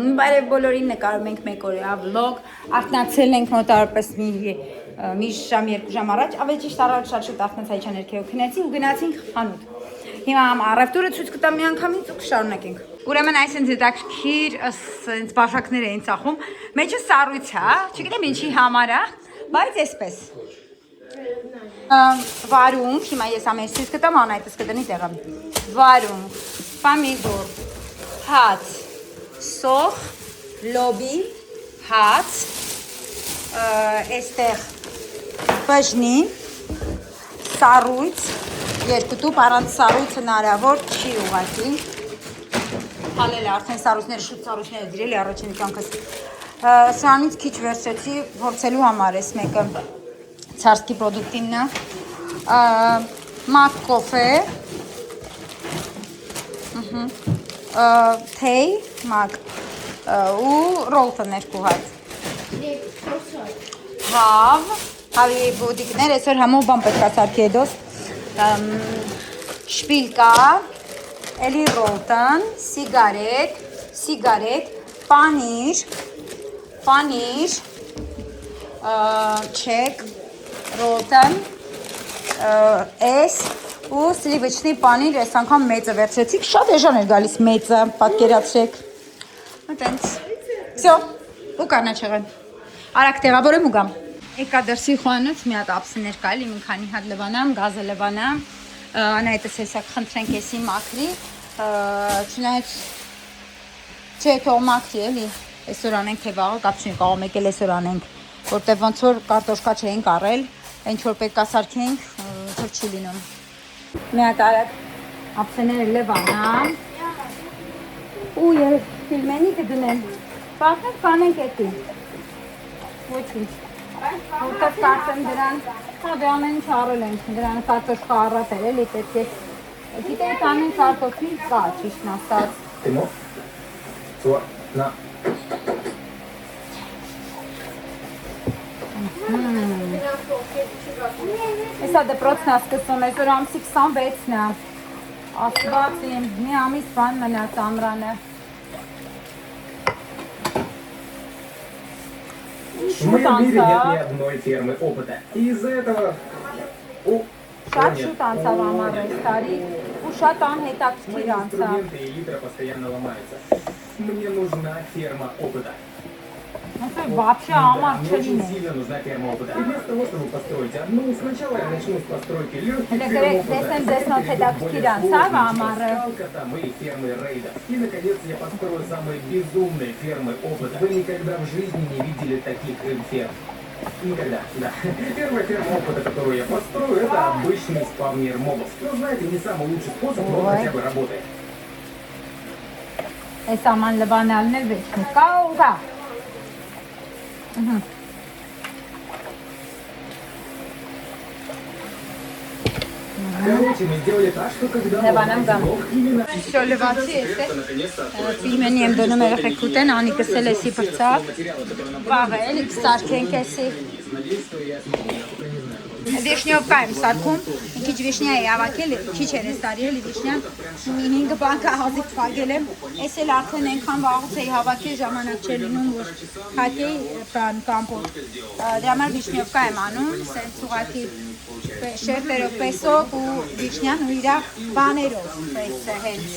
Բարև բոլորին, նկարում ենք մեկ օրյա վլոգ, արթնացել ենք մոտավորապես մի ժամ, 2 ժամ առաջ, ավելի ճիշտ առաջ շատ շուտ արթնացա ներքև քնեցի ու գնացինք խանութ։ Հիմա առևտուրը ցույց կտամ միանգամից ու կշարունակենք։ Ուրեմն այսինքն հետաքրքիր ասենց բաշակներ էին ծախում, մեջը սառույց է, չգիտեմ ինչի համար է, բայց էսպես։ Վարունգ, հիմա ես ամեն ցույց կտամ, անայտս կդնի տեղը։ Վարունգ, պամիդոր, հաց, սոխ, լոբի, հաց, այստեղ բաժնի, սառույց, երկու տուփ, առանց սառույցը հնարավոր չի ուղղակի։ Հալել է արդեն սառույցները, շուտ սառույցները դրել է առաջին անգամ։ Սրանից քիչ վերցրեցի փորձելու համար էս մեկը ցարսկի պրոդուկտինն է։ Մակ կոֆե, թեյ, մակ ու ռոլտն երկու հատ։ Հավի բուդիկներ, այսօր համով բան պետք է սարքի էդոս։ Շպիլկա, էլի ռոլտն, սիգարետ, պանիր, չեկ, ռոլտն, էս ու սլիվիչնի պանիր, այս անգամ մեծը վերցրեցիք, շատ էժան էր գալիս մեծը, պատկերացրեք։ Մտենց, վсё, ու կանաչեղեն, արագ տեղավորեմ ու գամ։ Եկա դրսի խոհանոց մի հատ ապսիներ կա, էլի մի քանի հատ լվանամ, գազը լվանամ, անայտս հեսակ խնդրենք եսի մաքրի, չնայած չէ թող մաքրի էլի, այսօր անենք թե վաղը, կապ չունի, կարող մեկ էլ այսօր անենք, որտեղ ոնց որ կարտոշկա չէինք առել, ինչ որ պետք է սարքենք, որ չի լինում։ Մի հատ արագ ապսեները լվանամ ու երբ ֆիլմենի կդնեմ, պանենք էտի, ոչինչ, որտեղ կարծեմ դրան, դե ամեն ինչ առել ենք, դրան կարտոշկա առատել էլի պետք է, գիտեք ամեն կարտոշկի կա, ճիշտն ասած։ Տիմո, ծուա, նա։ Հեսա դպրոցն է սկսում, այսօր ամսի 26-ն է, աստված իմ, մի ամիս բան մնաց ամրանը։ В моем мире нет ни одной фермы опыта. И из-за этого... Շատ շուտ անցավ ամառը տարի ու շատ անհետաքրքիր անցավ։ Инструменты и литра постоянно ломаются. Мне нужна ферма опыта. Вообще амар Мне очень сильно нужна ферма опыта. И вместо того, чтобы построить одну, сначала я начну с постройки легких ферм опыта. Там и фермы рейда. И наконец я построю самые безумные фермы опыта. Вы никогда в жизни не видели таких ферм. Никогда, да. Первая ферма опыта, которую я построю, это обычный спавнер мобов. Но знаете, не самый лучший способ, но хотя бы работает. Այս աման լվանալն էլ վեճ կա ու կա։ Короче, мы сделали так, что когда... Всё, լվացի էս է, ֆիլմենի եմ դնում երեխեք ուտեն, անիկս էլ էսի պրծավ, վաղը էլի կսարքենք էսի։ Վիշնյովկա եմ սարքում, մի քիչ վիշնյա է ավակել, քիչ էր էս տարի էլի վիշնյան, մի 5 բանկա հազիվ փակել եմ, էս էլ արդեն այնքան վաղուց էի հավաքել, ժամանակ չէր լինում, որ փակեի բան կամպոտ, դրա համար վիշնյովկա եմ անում, սենց ուղղակի շերտերով պեսով ու վիշնյան ու իրա բաներով, պես հենց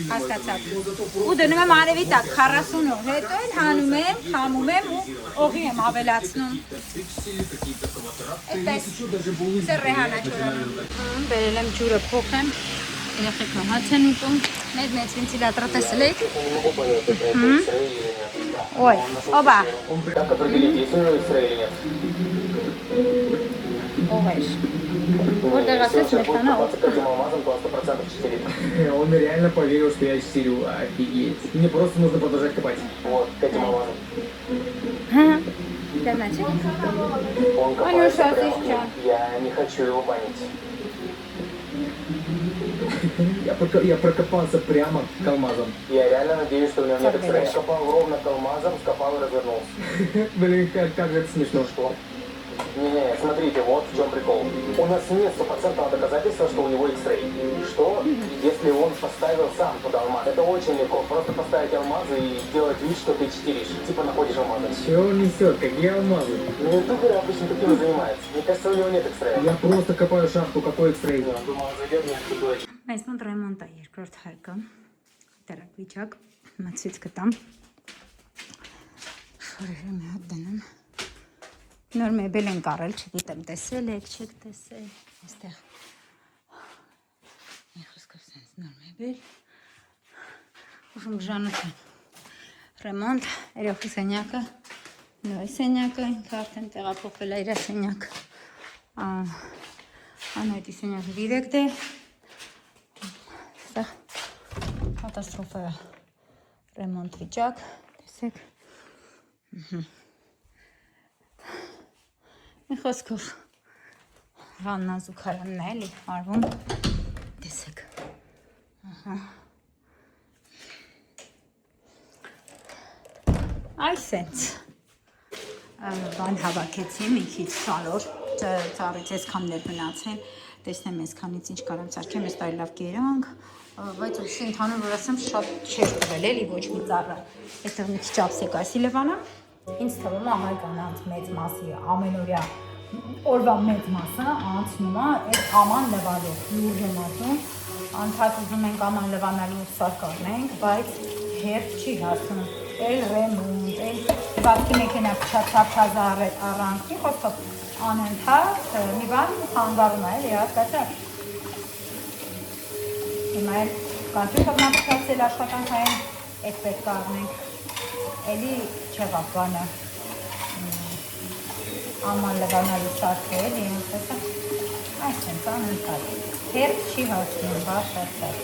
հասկացակ, ու դնում եմ արևի տակ 40 օր, հետո էլ հանում եմ, խամում եմ ու օղի եմ ավելացնում։ Այդպես սրրե հանաչորանում։ Բերել եմ ջուրը փոխեմ, երեխեքը հաց են ուտում, մեծ վենտիլատորը տեսել եք։ Ոյ, օբա։ Ողեր։ Որտեղ ասես մեքանա Он реально поверил, что я читерю, офигеть. Мне просто нужно продолжать копать. Вот, к этим алмазам. Он копает, я не хочу его банить. Я прокопался прямо к алмазам. Я реально надеюсь, что у него нет экстрея. Я копал ровно к алмазам, скопал и развернулся. Блин, как же это смешно. Что? Не, смотрите, вот в чем прикол. У нас нет стопроцентного доказательства, что у него X-Ray. Что, если он поставил сам туда алмаз? Это очень легко. Просто поставить алмазы и сделать вид, что ты читеришь. Типа находишь алмазы. Чего он несет? Какие алмазы? Ну, ютуберы обычно таким занимаются. Мне кажется, у него нет X-Ray. Я просто копаю шахту. Какой X-Ray? Я думал, он зайдет мне туда. Այս մոտ ռեմոնտ է երկրորդ հարկը, դրակ վիճակ, մցից կտամ, շորերը մի հատ դնեմ, նոր մեբել են կարել, չգիտեմ տեսել եք, չեք տեսել, այստեղ մի խոսքով սենց նոր մեբել, ուշում գժանոց են, ռեմոնտ, երեխի սենյակը, նոր սենյակը, ինքը արդեն տեղափոխվել է իր սենյակ, անայտի սենյակը դիրեկտ է, կատաստրոֆա է, ռեմոնտ վիճակ, տեսեք, մի խոսքով վաննան զուգարանն է, էլի արվում, տեսեք, այս սենց, բան հավաքեցի, մի քիչ շալոր, ծառից այսքան ներ մնացել, տեսնեմ այսքանից ինչ կարամ ծարքեմ, ես տարի լավ կերանք, բայց ուսի ընդհանուր որ ասեմ շատ չեր տվել էլի ոչ մի ծառը, այստեղ մի քիչ ապսեք այսի Լևանը, ինձ թվում է հայկանանց մեծ մասի ամենօրյա օրվա մեծ մասը անցնում է այդ աման լվալով, լուրջ եմ ասում, անթաք ուզում ենք աման լվանալու սարք առնենք, բայց հերթ չի հասնում, էլ ռեմոնտ, էլ վատքի մեքենա փչացապչազը առանք, մի խոսքով անընդհատ մի բան խանգարում է, էլի հասկացա։ Հիմա էլ կանչուկով նախատացել աշխատանքային այդ պետք է առնենք, էլի չեղավ բանը, աման լվանալու սարքը էլի, տեսա, այս ենք անընդհատ, հերթ չի հասնում, բաշացած,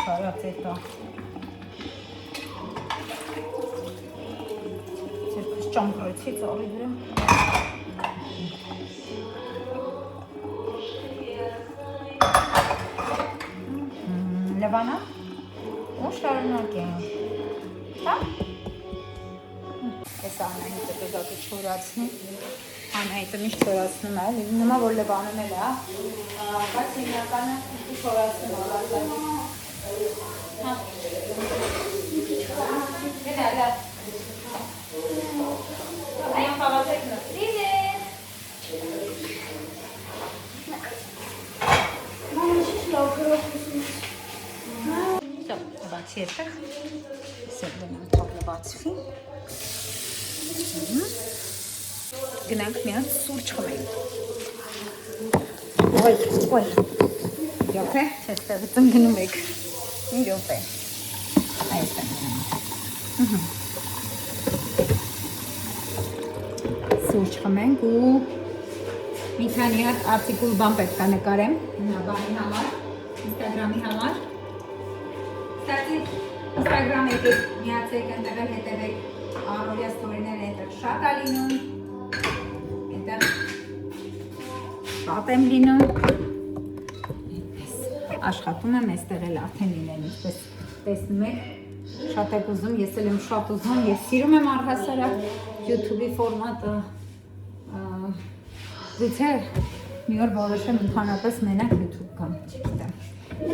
կարած էտա, ծերքս ճամկրեցի ծաղի վրա, Լևանա, ու շարունակ ենք, հա? Ես Անահիտը պետակը չորացնի, Անահիտը միշտ չորացնում է, լինում է, որ Լևանում էլ է, բայց հիմնականը չորացնում է, հա, հա, այն խաղացեք նստին է, բացի այդտեղ, սեր դնեմ թողը բացվի, գնանք միած սուրճ խմենք, ոյ, յոպե, չեստեղից ընգնում եք, մի յոպե, այստեղ գնում, սուրճ խմենք ու մի քանի հատ արտիկուլ բան պետք է նկարեմ, բանի համար, ինստագրամի համար, Instagram եկեք, միացեք, այնտեղ էլ հետևեք, առօրյա ստորիները այնտեղ շատ է լինում, այնտեղ շատ եմ լինում, աշխատում եմ այստեղ էլ արդեն լինել, ինչպես տեսնում եք, շատ եք ուզում, ես էլ եմ շատ ուզում, ես սիրում եմ առհասարակ YouTube-ի ֆորմատը, գուցե մի օր որոշեմ ընդհանրապես մենակ YouTube կամ, չգիտեմ,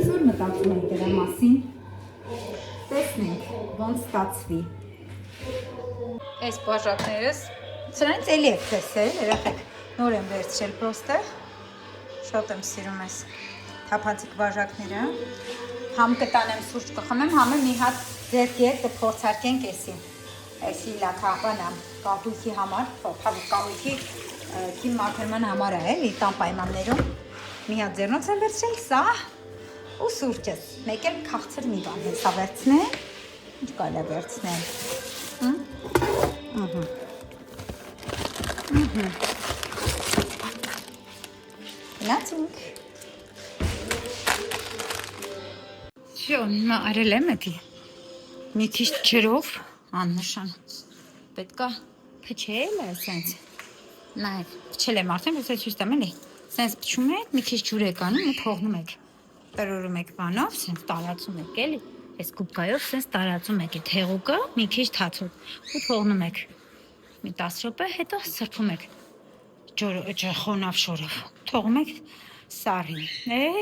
ես որ մտածում եմ դրա մասին, տեսնենք, ոնց ստացվի։ Այս բաժակներս, սրանից էլի եք տեսել, երեխեք, նոր եմ վերցրել պրոստը, շատ եմ սիրում ես թափանցիկ բաժակները, համ կտանեմ սուրճ կխմեմ, համ մի հատ ձերքեր կփորձարկենք էսի լաքաբանա կատույքի համար, կատույքի քիմ մաքրման համար է, էլի տան պայմաններում, մի հատ ձեռնոց եմ վերցրել, սա ու սուրճս, մեկ էլ քաղցր մի բան հեսա վերցնել, ինչ կալ է վերցնել, գնացինք, շո, հիմա արել եմ էդի, մի քիչ ջրով, աննշան, պետք է փչել է սենց, նայր, փչել եմ արդեն, ոսե ցույց տամ էլի, սենց փչում եք, մի քիչ ջուր եք անում ու թողնում եք, տրորում եք բանով, սենց տարածում եք էլի, այս կուպկայով սենց տարածում եք այդ հեղուկը, մի քիչ թացոտ ու թողնում եք, մի 10 րոպե, հետո սրբում եք խոնավ շորով։ Թողում եք սառի։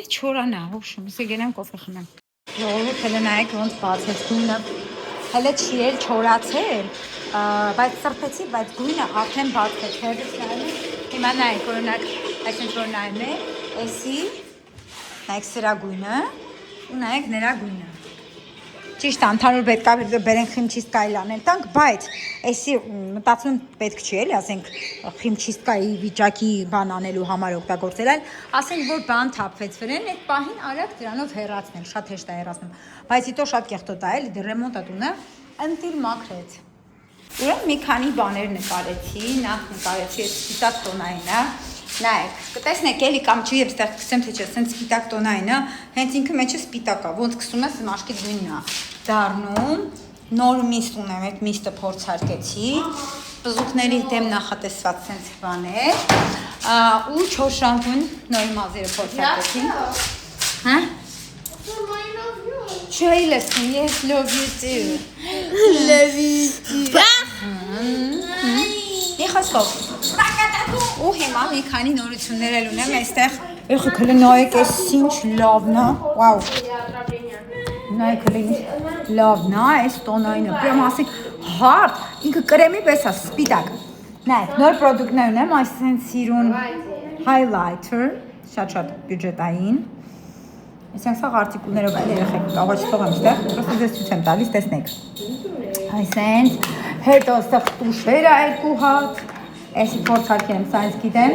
Չորանա, հուշում, սա գնամ կոֆե խմեմ։ Ժողովուրդ, հələ նայեք ոնց բացեց գույնը։ Հələ չի էլ չորացել, բայց սրբեցի, բայց գույնը արդեն բացեց։ Հետո նայում եք, հիմա նայեք, օրինակ, այսինքն որ նայում եք, էսի նայեք սրա գույնը ու նայեք նրա գույնը։ Ճիշտ է, ընդհանուր պետք է բերենք խիմչիստկայի անել տանք, բայց էսի մտածում պետք չի էլի, ասենք խիմչիստկայի վիճակի բան անելու համար օգտագործել, այլ ասենք որ բան թափվեց վրան, այդ պահին արագ դրանով հեռացնել, շատ հեշտ է հեռացնում, բայց իտո շատ կեղտոտ է էլի, դեռ ռեմոնտ է տունը, ընտիր մաքրեց։ Ուրեմն մի քանի բաներ նկարեցի, նախ նկարեցի այդ սպիտակ տոնայինը, նայեք, կտեսնեք էլի կամ չի եւ ստեղ կսեմ թե չէ, սենց սպիտակ տոնայինը, հենց ինքը մեջը սպիտակ է, ոնց կսում ես մաշկի գույնն է դառնում, նոր միստ ունեմ, այդ միստը փորձարկեցի, բզուկների դեմ նախատեսված սենց բաներ, ու 4 շամպուն նորի մազերը փորձարկեցի։ Հա? Չի լսում, ես love you too։ Love you too։ Մի խոսքով։ Ու հիմա մի քանի նորություններ էլ ունեմ այստեղ։ Ეხեք հələ նայեք, էս ինչ լավն է։ Վաու։ Նայեք հələ ինչ լավն է, այս տոնայինը։ Պրոմ ասենք հարթ, ինքը կրեմի պես է, սպիտակ։ Նայեք, նոր պրոդուկտներ ունեմ, այսինքն սիրուն highlighter, շատ բյուջետային։ Այսինքն սա արտիկուլներով էլ երեխեք կարող չթողեմ այստեղ, պրոստը ձեզ ցույց եմ տալիս, տեսնեք։ Այսինքն հետո այստեղ տուշերը երկու հատ, այսի փորձարկել եմ, սա ինձ գիտեմ,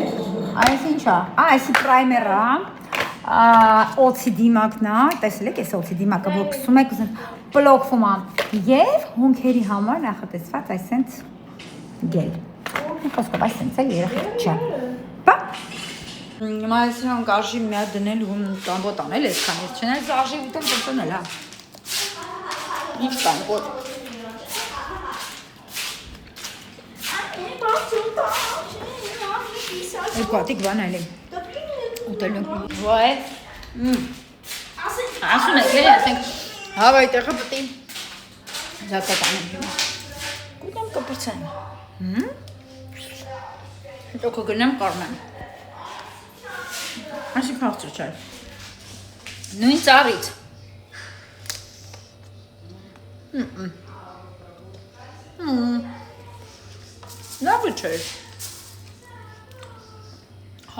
այս ինչա, այսի պրայմերը, օծի դիմակն է, տեսել եք այս օծի դիմակը, որ կսում եք, պլոկվում է, և հունքերի համար նախատեսված այսենց գել, խոսքով այսենց էլ երեխեք չէ, բա, մայսրան կարժի մի հատ դնել ու կամբոտ անել ես կան, ես չեն այս արժի վիտեմ տրտոնել, ինչ կամբոտ, Այդ պատիկ բան այլ եմ, ուտել ենք, վայ, ասուն եք, էլի ասենք, հավայ տեղը պտի, զատակ անեմ հիմա, կուտեմ կպրցեմ, հետո կգնեմ կարմեմ, ասի պաղցր չայ, նույն ծարից, լավը չէր,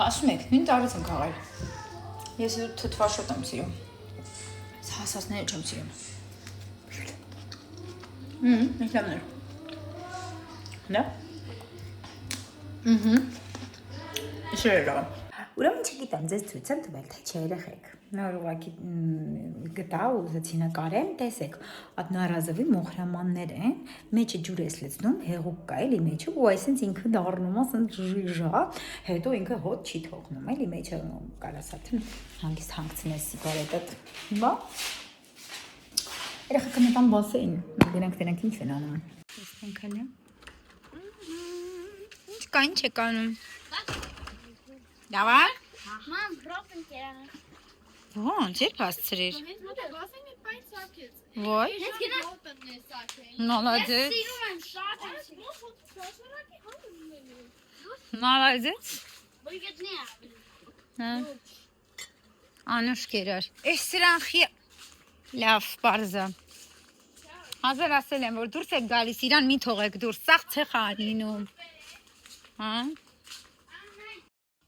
ասում եք, նույն տարից եմ կաղայր, ես թթվաշոտ եմ սիրում, հասասները չեմ սիրում, նիքլամներ, դա, շեր էր աղամ, ուրեմն չգիտեմ, ձեզ ցույց եմ տվել, թե չէ երեխեք, նոր ուղղակի գտա ու ուզեցի նկարեմ, տեսեք, այդ նարազովի մոխրամաններ են, մեջը ջուր ես լցնում, հեղուկ կա էլի մեջը ու այսինքն ինքը դառնում է ասենց ժիժա, հետո ինքը հոտ չի թողնում, էլի մեջը կարաս արդեն հանգիստ հանգցնես սիգարետդ, բա երեխեքը մտան բասեին, գնանք դրանք ինչ են անում, տեսնենք հələ, ինչ կա, ինչ եք անում, լավ է? Մամ, ռոպն կերանը Ոնց, երբ հասցրիր, Ես մոտ է գասեմ էտ պայն սակեց ոյ, Ես գնա ռոպն է սակեն նալադեց, Ես սիրում եմ շատ եմ սիրում նալադեց, Որ գետնի հա, անուշ կերար, ես սրան խի, լավ, պարզա, հազար ասել եմ, որ դուրս եք գալիս, իրան մի թողեք դուրս, սաղ ցեխ անինում, հա,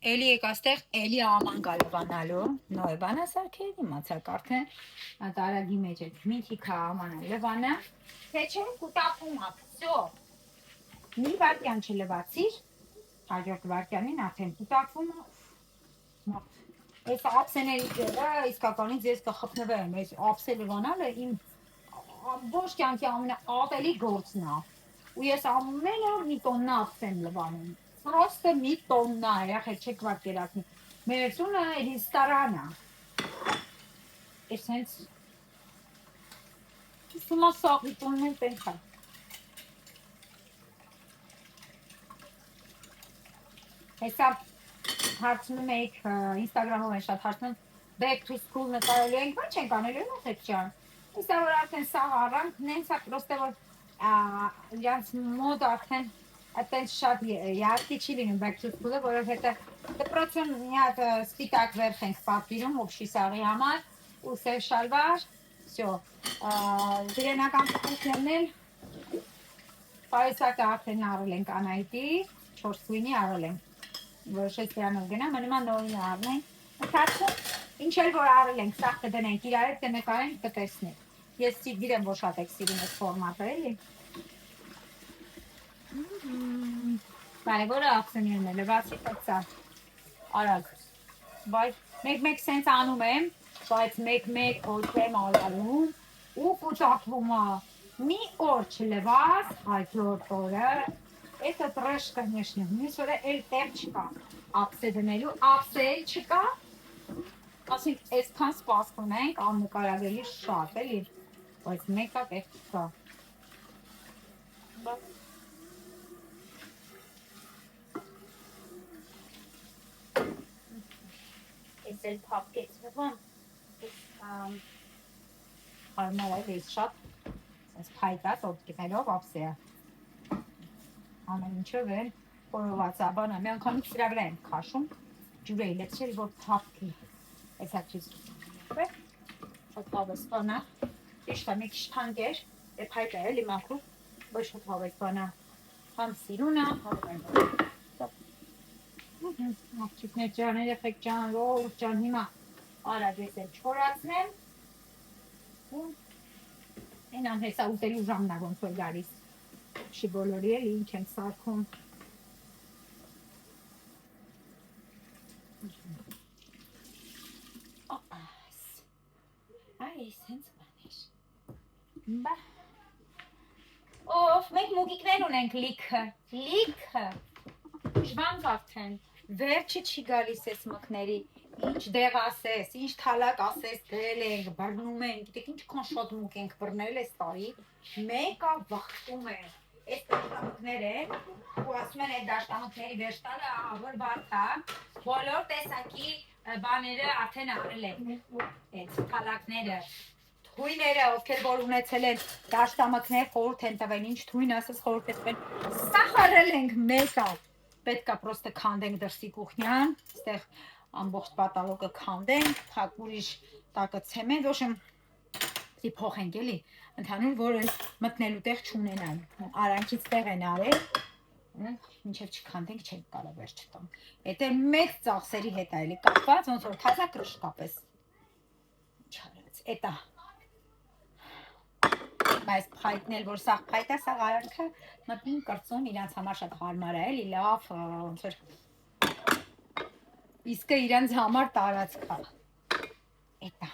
Էլի եք աստեղ, էլի աման գալվանալու, նոյ բանա սարքել, իմացակ արդեն, տարագի մեջ եք, մինչիքա ամանա լվանա, թե չէ կուտակում ա, վսյո, մի վարկյան չլվացիր, հաջորդ վարկյանին արդեն կուտակվում ա, ես ապսեների դերը, իսկականից ես կխպնվեմ, ես ապսե լվանալը իմ ոչ կյանքի ամենը ատելի գործն ա, ու ես ամեն օր մի տոննա ապսեմ լվանում, Պրոստը մի տոննա, երախեք չեք վարկերացնի, մեր ծունը ռիստարան ա, ես հենց, իսում ա սաղի տոնն տենք ա, հեսա հարցնում էիք, ինստագրամով են շատ հարցնում, back to school նկարելու ենք, բան չենք անելու, ոնց եք չան, հեսա որ արդեն սաղ առանք, նենց ա պրոստը որ իրանց մոդ արդեն, այդտենց շատ յարդի չի լինում բակչուսկուլը, որովհետև դպրոցում մի հատ սպիտակ վերք ենք պատվիրում ողջի սաղի համար ու սև շալվար, всё, դրենական պտուղներն էլ պայուսակը արդեն առել ենք Անահիտի, 4 գույնի առել ենք, որոշեց դրանով գնամ, նման նորին առնենք, ընթացքում ինչ էլ որ առել ենք, սաղ կդնենք, իրար հետ կնկարենք, կտեսնենք, ես գիտեմ, որ շատ եք սիրում այս ֆորմատը, էլի Կարևորը ակցիաներն է, լվացի տծա, արագ, բայց մեկ-մեկ սենց անում եմ, բայց մեկ-մեկ ոչ եմ ալանում ու կուտակվում է, մի օր չլվաս, հաջորդ օրը, это трэш, конечно, մյուս օրը էլ տեղ չկա, ակսե դնելու, ակսե էլ չկա, ասենք այսքան սպասվում ենք, աննկարագրելի շատ, էլի, բայց մեկա տեղ չկա, Ես էլ փապկեցվում, հարմար է, ես շատ փայտած օպտիկներով ապսեա, ամեն ինչով են խորովածաբանը, մի անգամից սրա վրա եմ քաշում, ջուր էի լեցրել, որ փապկի, այս հաճից, շատ հավես բանա, իշտա մի քիչ թանկ էր, փայտ է էլի մաքրու, ոչ շատ հավես բանա, համ սիրունը, համ Աղջիկներ ջան, երեխեք ջան, ողջ ջան, հիմա արագ ես էլ չորացնեմ ու այն անհեսա ուտելու ժամն է ոնց որ գալիս չի բոլորի էլ ինչ եմ սարքում այս հենց բաներ բա Ով, մենք մուգիկներ ունենք լիքը Շվանք արդեն Վերջը չի գալիս ես մկների, ինչ դեղ ասես, ինչ թալակ ասես դրել ենք, բռնում ենք, գիտեք ինչքան շատ մուկ ենք բռնել այս տարի, մեկը վախտում է, այս դաշտամկներ են, ու ասում են այդ դաշտամկների վերջտալը ավոր բարդ է, բոլոր տեսակի բաները արդեն առել ենք, այդ թալակները, թույները, ովքեր որ ունեցել են դաշտամկներ խորհուրդ են տվել, ինչ թույն ասես խորհուրդ է տվել, սա խարել ենք մեկը, Պետք է պրոստը քանդենք դրսի կուխնյան, ստեղ ամբողջ պատալոգը քանդենք, թակ ուրիշ տակը ցեմենտ, ոչմ փոխենք էլի, ընդհանուր որ մտնելու տեղ չունենան, արանքից տեղ են արել, մինչև չքանդենք չենք կարող վերջ տամ, Էդ է մեծ ծախսերի հետ է էլի կապված, ոնց որ թազա կրշկապես, չարած, էտա, Բայց փայտն էլ որ սաղ փայտ է, սաղ արանքը մտնին կրծում իրանց համար շատ հարմար է, էլի լավ, ոնց որ իսկը իրանց համար տարածք է, էտա,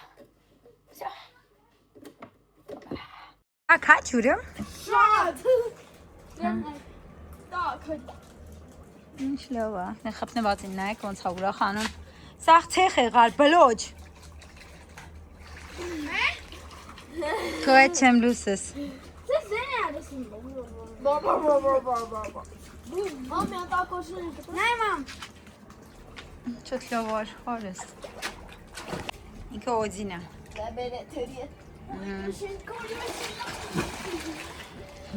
всё, Ակա ջուրը, Շատ, տակ, ինչ լավ է, խպնված են նայեք ոնց է ուրախանում, սաղ ցեխ եղալ, բլոջ, Քո այդ չեմ լուսես, Це зересին, Մամ, я так очень Най, мам Շատ լավ էր, հարես, ինքը օձին է, Բերը թերի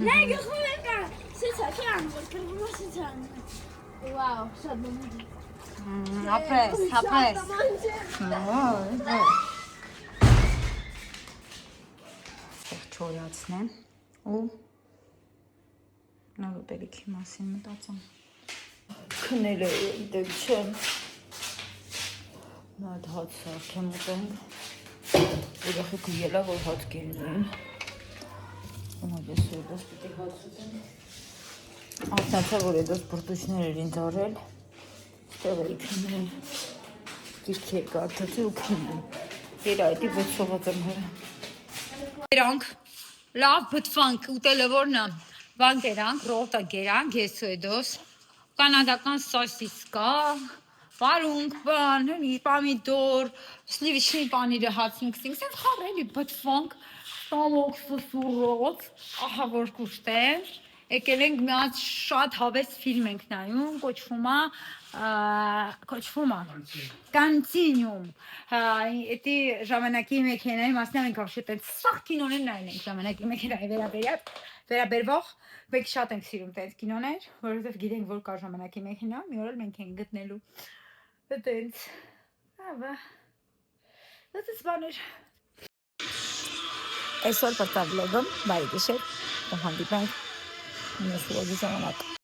Ne, gözüm ekran. Ses açan, kırmızı ses açan. Wow, շատ բնի։ ապրես, Չորացնեմ ու նոր ուտելիքի մասին մտածում քնել է դեպ չեմ մատ հաց սարքեմ ուտենք երեխեքը ելա որ հաց կերնեն Ոնց է դες պիտի հաց ուտեմ Արտացա որ էդոս բրդուճներ էր ինձ արել ստեղ էի քնել գիրքեր կարդացի ու քնել երայտի բոցողած եմ հրը Գերանք, լավ բտվանք, ուտելը որն է, բան գերանք, ռոտա գերանք, ես ու էդոս, կանադական սոսիսկա, վարունք, բան, պամիդոր, սլիվիչնի պանիրը հացինք, սենց խարելի բտվանք, տամոք սուսուրոց, ահա որ կուշտեմ, եկել ենք մի հատ շատ հավես ֆիլմ ենք նայում, կոչվում է Continuum։ Էդի ժամանակի մեքենայի մասնա մենք вообще տենց սախ կինոներ նայել ենք ժամանակի մեքենայի վերաբերվող, մենք շատ ենք սիրում տենց կինոներ, որովհետև գիտենք, որ կա ժամանակի մեքենա, մի օր էլ մենք ենք գտնելու։ Տենց, ավա, դες բաներ։ Այսօր պատա վլոգում, բայ գիշեր, հանդիպենք մյուս վլոգի ժամանակ։